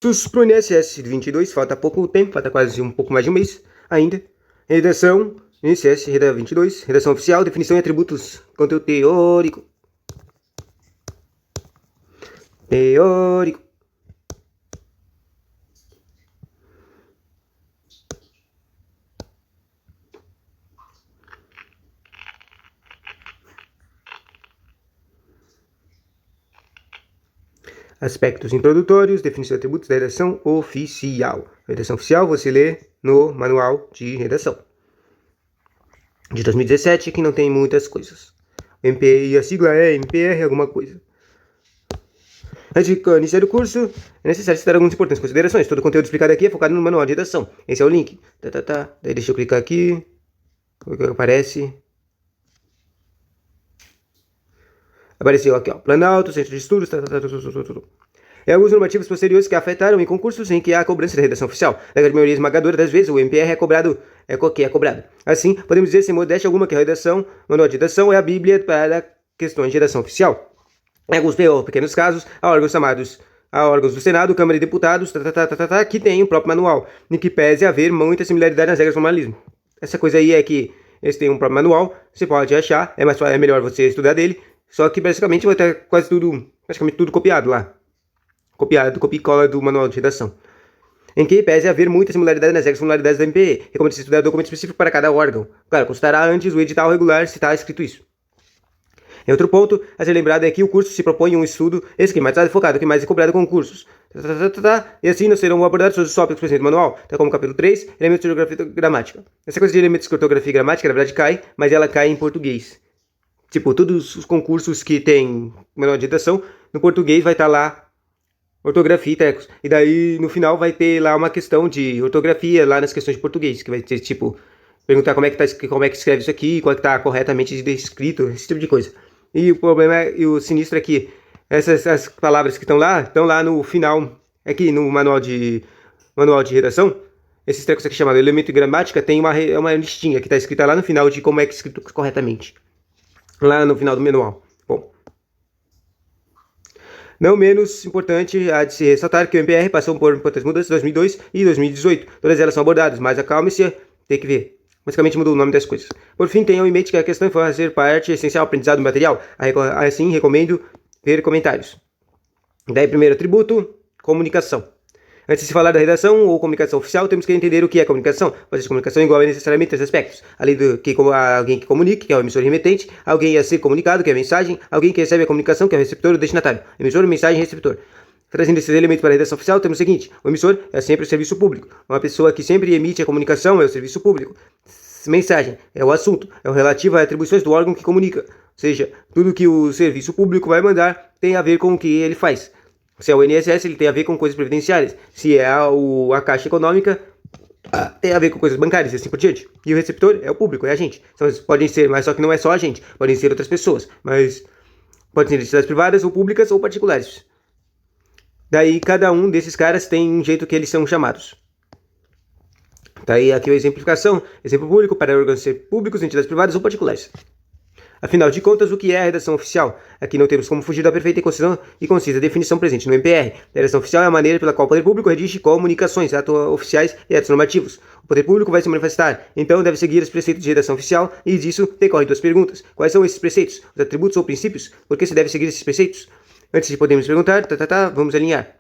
Pro INSS 22, falta pouco tempo, falta quase um pouco mais de um mês ainda. Redação, INSS, redação 22, redação oficial, definição e atributos, conteúdo teórico. Aspectos introdutórios, definição de atributos da redação oficial. Redação oficial você lê no manual de redação de 2017, que não tem muitas coisas. MPI, a sigla é MPR alguma coisa. Antes de iniciar o curso, é necessário citar algumas importantes considerações. Todo o conteúdo explicado aqui é focado no manual de redação. Esse é o link. Daí deixa eu clicar aqui. O que aparece? Apareceu aqui, ó. Planalto, centro de estudos, E alguns normativos posteriores que afetaram em concursos em que há cobrança da redação oficial. Na grande maioria esmagadora das vezes, o MPR é cobrado. Assim, podemos dizer sem modéstia alguma que a redação, manual de redação é a bíblia para questões de redação oficial. Em alguns pequenos casos, há órgãos do Senado, Câmara de Deputados, que tem o próprio manual, em que pese haver muita similaridade nas regras do formalismo. Essa coisa aí é que eles têm um próprio manual, você pode achar, é melhor você estudar dele, só que basicamente vai ter praticamente tudo copiado lá. Copiado, copia e cola do manual de redação. Em que pese haver muita similaridade nas regras e formalidades da MPE. Recomenda-se estudar documento específico para cada órgão. Claro, consultará antes o edital regular se está escrito isso. Em outro ponto a ser lembrado é que o curso se propõe um estudo esquematizado e focado, que mais é cobrado com cursos. E assim não serão abordados todos os tópicos presentes no manual, tal como capítulo 3, elementos de ortografia e gramática. Essa coisa de elementos de ortografia e gramática, na verdade, cai, mas ela cai em português. Tipo, todos os concursos que tem manual de redação, no português vai estar lá ortografia e tecos. E daí, no final, vai ter lá uma questão de ortografia, lá nas questões de português, que vai ter, tipo, perguntar como é que escreve isso aqui, qual é que tá corretamente descrito, esse tipo de coisa. E o problema e o sinistro é que essas palavras que estão lá no final, aqui no manual de redação, esses trecos aqui chamados elemento de gramática, tem uma listinha que está escrita lá no final de como é que é escrito corretamente. Lá no final do manual. Bom. Não menos importante, há de se ressaltar que o MPR passou por importantes mudanças em 2002 e 2018. Todas elas são abordadas, mas acalme-se, tem que ver. Basicamente mudou o nome das coisas. Por fim, tenham em mente que a questão vai fazer parte essencial do aprendizado do material. Assim, recomendo ver comentários. Daí, primeiro atributo, comunicação. Antes de se falar da redação ou comunicação oficial, temos que entender o que é comunicação. Mas comunicação envolve necessariamente três aspectos. Além do que alguém que comunique, que é o emissor e remetente, alguém a ser comunicado, que é a mensagem, alguém que recebe a comunicação, que é o receptor ou destinatário. Emissor, mensagem e receptor. Trazendo esses elementos para a redação oficial, temos o seguinte: o emissor é sempre o serviço público. Uma pessoa que sempre emite a comunicação é o serviço público. Mensagem é o assunto, é o relativo às atribuições do órgão que comunica. Ou seja, tudo que o serviço público vai mandar tem a ver com o que ele faz. Se é o INSS, ele tem a ver com coisas previdenciárias. Se é a Caixa Econômica, tem a ver com coisas bancárias e assim por diante. E o receptor é o público, é a gente. Então, podem ser, mas só que não é só a gente. Podem ser outras pessoas, mas podem ser entidades privadas ou públicas ou particulares. Daí, cada um desses caras tem um jeito que eles são chamados. Daí, aqui a exemplificação. Exemplo público para órgãos públicos, entidades privadas ou particulares. Afinal de contas, o que é a redação oficial? Aqui não temos como fugir da perfeita e concisa definição presente no MPR. A redação oficial é a maneira pela qual o poder público redige comunicações, atos oficiais e atos normativos. O poder público vai se manifestar, então deve seguir os preceitos de redação oficial, e disso decorrem duas perguntas. Quais são esses preceitos? Os atributos ou princípios? Por que se deve seguir esses preceitos? Antes de podermos perguntar, vamos alinhar.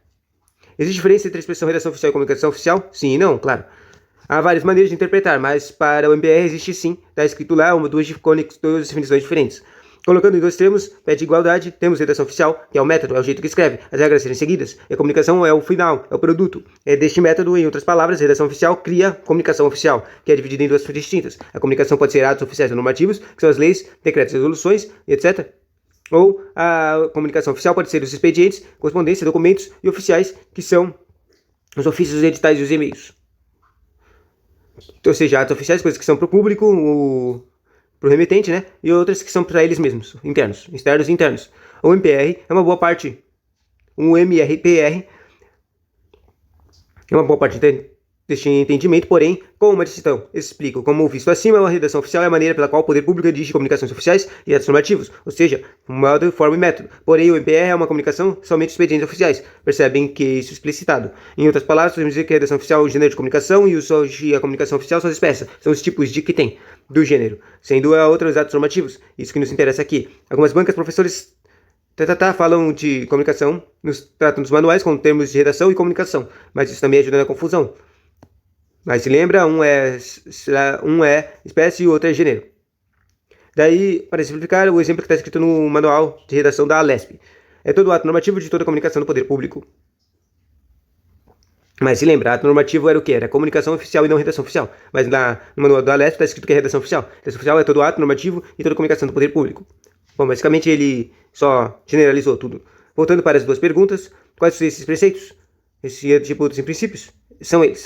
Existe diferença entre a expressão redação oficial e comunicação oficial? Sim e não, claro. Há várias maneiras de interpretar, mas para o MPR existe sim. Está escrito lá duas definições diferentes. Colocando em dois termos, pede igualdade, temos redação oficial, que é o método, é o jeito que escreve, as regras a serem seguidas. E a comunicação é o final, é o produto. É deste método, em outras palavras, a redação oficial cria comunicação oficial, que é dividida em duas distintas. A comunicação pode ser atos oficiais ou normativos, que são as leis, decretos, resoluções, etc. Ou a comunicação oficial pode ser os expedientes, correspondência, documentos e oficiais, que são os ofícios, os editais e os e-mails. Ou seja, atos oficiais, coisas que são para o público, para o remetente, né? E outras que são para eles mesmos, internos, externos e internos. O MPR é uma boa parte. Um MRPR é uma boa parte deste entendimento, porém, com uma distinção. Explico. Como visto acima, a redação oficial é a maneira pela qual o poder público redige comunicações oficiais e atos normativos, ou seja, modo, forma e método. Porém, o MPR é uma comunicação somente de expedientes oficiais. Percebem que isso é explicitado. Em outras palavras, podemos dizer que a redação oficial é o gênero de comunicação e a comunicação oficial são as espécies, são os tipos de que tem do gênero, sendo a outra os atos normativos. Isso que nos interessa aqui. Algumas bancas, professores falam de comunicação, tratam dos manuais com termos de redação e comunicação, mas isso também ajuda na confusão. Mas se lembra, um é espécie e o outro é gênero. Daí, para simplificar, o exemplo que está escrito no manual de redação da Alesp. É todo ato normativo de toda comunicação do poder público. Mas se lembra, ato normativo era o quê? Era comunicação oficial e não redação oficial. Mas no manual da Alesp está escrito que é redação oficial. Redação oficial é todo ato normativo e toda comunicação do poder público. Bom, basicamente ele só generalizou tudo. Voltando para as duas perguntas, quais são esses preceitos? Esses atributos e princípios? São eles.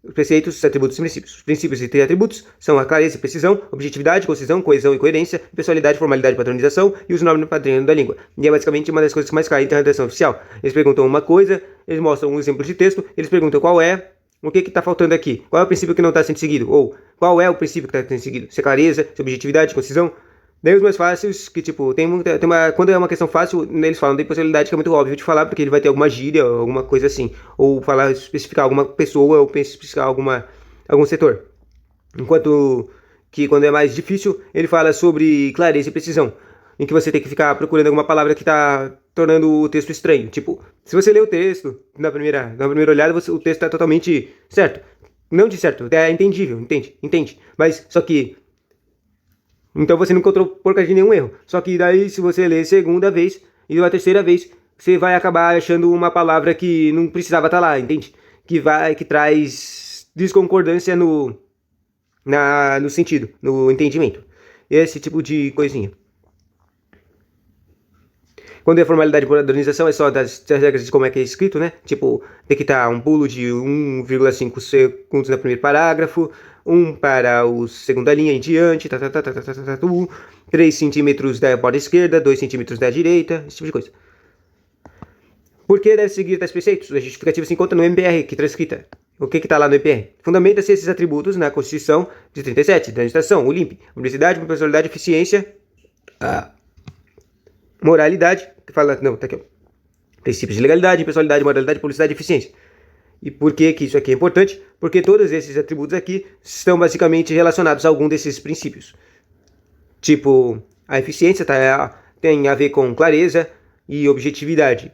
Os preceitos, atributos e princípios. Os princípios e atributos são a clareza e precisão, objetividade, concisão, coesão e coerência, pessoalidade, formalidade e padronização e os nomes padrino da língua. E é basicamente uma das coisas que mais caem na redação oficial. Eles perguntam uma coisa, eles mostram um exemplo de texto, eles perguntam qual é, o que está faltando aqui, qual é o princípio que não está sendo seguido, ou qual é o princípio que está sendo seguido, se é clareza, se é objetividade, concisão. Daí os mais fáceis, que tipo, quando é uma questão fácil, eles falam da impossibilidade, que é muito óbvio de falar, porque ele vai ter alguma gíria, alguma coisa assim, ou especificar alguma pessoa, ou especificar algum setor. Enquanto que quando é mais difícil, ele fala sobre clareza e precisão, em que você tem que ficar procurando alguma palavra que está tornando o texto estranho. Tipo, se você lê o texto, na primeira olhada, o texto está totalmente certo. Não de certo, é entendível, entende? Mas, só que então você não encontrou porcaria de nenhum erro. Só que daí, se você ler segunda vez e a terceira vez, você vai acabar achando uma palavra que não precisava estar lá, entende? Que traz desconcordância no sentido, no entendimento. Esse tipo de coisinha. Quando é formalidade por padronização, é só das regras de como é que é escrito, né? Tipo, tem que estar um pulo de 1,5 segundos no primeiro parágrafo, 1 para a segunda linha em diante, 3 centímetros da borda esquerda, 2 centímetros da direita, esse tipo de coisa. Por que deve seguir tais preceitos? A justificativa se encontra no MPR, que transcrita. O que está lá no MPR? Fundamenta-se esses atributos na Constituição de 37, da legislação, o LIMP, universidade, personalidade, eficiência, moralidade, que fala, não, tá aqui, ó. Princípios de legalidade, impessoalidade, moralidade, publicidade e eficiência. E por que isso aqui é importante? Porque todos esses atributos aqui estão basicamente relacionados a algum desses princípios. Tipo, a eficiência tem a ver com clareza e objetividade.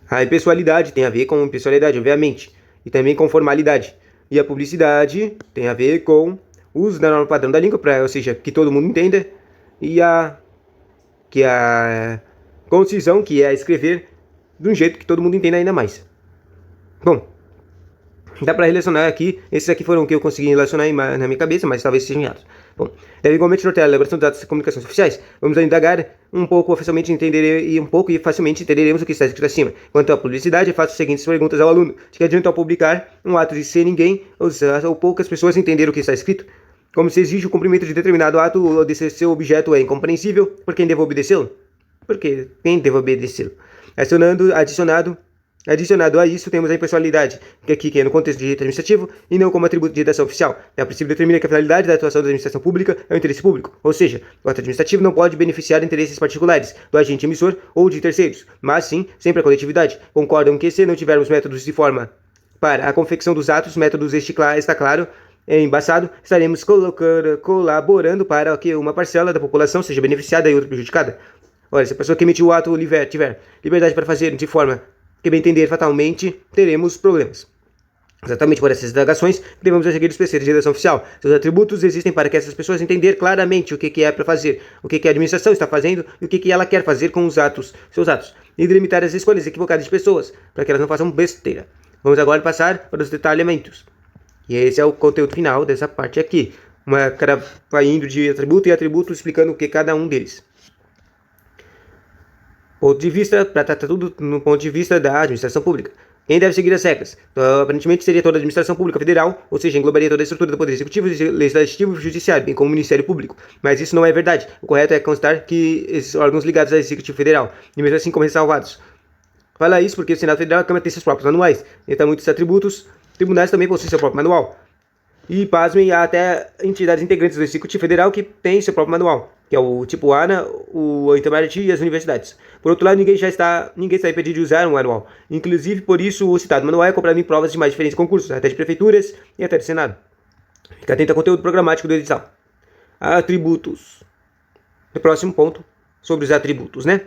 A impessoalidade tem a ver com impessoalidade, obviamente, e também com formalidade. E a publicidade tem a ver com o uso da norma padrão da língua, ou seja, que todo mundo entenda, e a concisão, que é escrever de um jeito que todo mundo entenda ainda mais. Bom, dá para relacionar aqui, esses aqui foram o que eu consegui relacionar na minha cabeça, mas talvez sejam errados. Bom, deve igualmente nortear a elaboração de dados de comunicações oficiais. Vamos indagar um pouco e facilmente entenderemos o que está escrito acima. Quanto à publicidade, faço as seguintes perguntas ao aluno. De que adianta ao publicar um ato de ser ninguém, ou poucas pessoas entenderam o que está escrito? Como se exige o cumprimento de determinado ato ou de seu objeto é incompreensível, por quem deve obedecê-lo? Porque quem deve obedecê-lo? Adicionado a isso, temos a impessoalidade, que aqui é no contexto de direito administrativo e não como atributo de redação oficial. O princípio determina que a finalidade da atuação da administração pública é o interesse público, ou seja, o ato administrativo não pode beneficiar interesses particulares do agente emissor ou de terceiros, mas sim sempre a coletividade. Concordam que se não tivermos métodos de forma para a confecção dos atos, métodos está claro, embaçado, estaremos colaborando para que uma parcela da população seja beneficiada e outra prejudicada. Olha, se a pessoa que emitiu o ato tiver liberdade para fazer de forma que bem entender fatalmente, teremos problemas. Exatamente por essas indagações, devemos seguir os preceitos de redação oficial. Seus atributos existem para que essas pessoas entender claramente o que é para fazer, o que a administração está fazendo e o que ela quer fazer com seus atos, e delimitar as escolhas equivocadas de pessoas, para que elas não façam besteira. Vamos agora passar para os detalhamentos. E esse é o conteúdo final dessa parte aqui. Uma cara vai indo de atributo em atributo, explicando o que cada um deles. Ponto de vista, para tratar tudo no ponto de vista da administração pública. Quem deve seguir as regras? Então, aparentemente seria toda a administração pública federal, ou seja, englobaria toda a estrutura do Poder Executivo, Legislativo e Judiciário, bem como o Ministério Público. Mas isso não é verdade. O correto é constar que esses órgãos ligados ao Executivo Federal, e mesmo assim como ressalvados, Fala isso porque o Senado Federal e a Câmara têm seus próprios manuais. Então, muitos atributos, tribunais também possuem seu próprio manual. E, pasmem, há até entidades integrantes do Executivo Federal que têm seu próprio manual, que é o tipo ANA, o Itamaraty e as universidades. Por outro lado, ninguém está impedido de usar um manual. Inclusive, por isso, o citado manual é comprado em provas de mais diferentes concursos, até de prefeituras e até de Senado. Fica atento ao conteúdo programático do edital. Atributos. No próximo ponto, sobre os atributos, né?